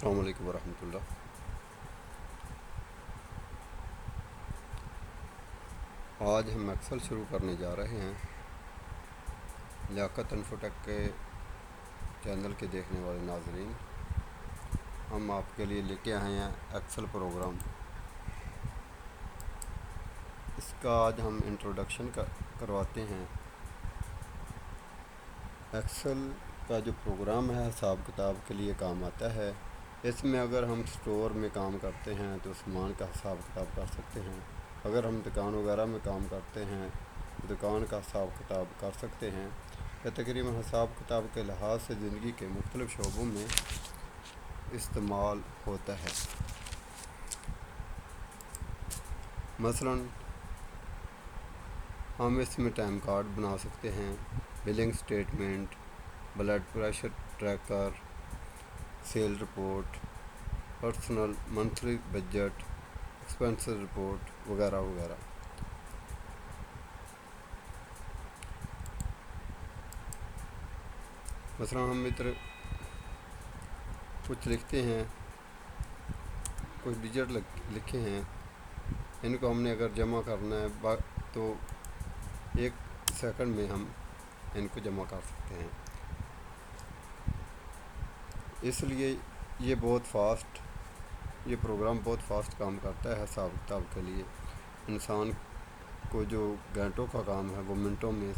السلام علیکم ورحمۃ اللہ۔ آج ہم ایکسل شروع کرنے جا رہے ہیں۔ لیاقت انفوٹیک کے چینل کے دیکھنے والے ناظرین، ہم آپ کے لیے لے کے آئے ہیں ایکسل پروگرام۔ اس کا آج ہم انٹروڈکشن کرواتے ہیں۔ ایکسل کا جو پروگرام ہے حساب کتاب کے لیے کام آتا ہے۔ اس میں اگر ہم اسٹور میں کام کرتے ہیں تو سامان کا حساب کتاب کر سکتے ہیں۔ اگر ہم دکان وغیرہ میں کام کرتے ہیں دکان کا حساب کتاب کر سکتے ہیں۔ یہ تقریباً حساب کتاب کے لحاظ سے زندگی کے مختلف شعبوں میں استعمال ہوتا ہے۔ مثلاً ہم اس میں ٹائم کارڈ بنا سکتے ہیں، billing statement, blood pressure tracker, sale report, personal monthly budget, expenses report وغیرہ وغیرہ۔ مثلاً ہم ادھر کچھ لکھتے ہیں، کچھ ڈیجٹ لکھے ہیں، ان کو ہم نے اگر جمع کرنا ہے تو 1 سیکنڈ میں ہم ان کو جمع کر سکتے ہیں۔ اس لیے یہ پروگرام بہت فاسٹ کام کرتا ہے حساب کتاب کے لیے۔ انسان کو جو گھنٹوں کا کام ہے وہ منٹوں میں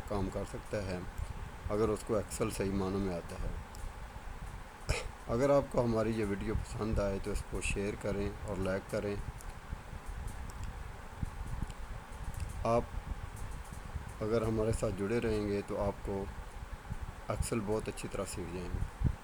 کام کر سکتا ہے اگر اس کو ایکسل صحیح معنوں میں آتا ہے۔ اگر آپ کو ہماری یہ ویڈیو پسند آئے تو اس کو شیئر کریں اور لائک کریں۔ آپ اگر ہمارے ساتھ جڑے رہیں گے تو آپ کو ایکسل بہت اچھی طرح سیکھ جائیں گے۔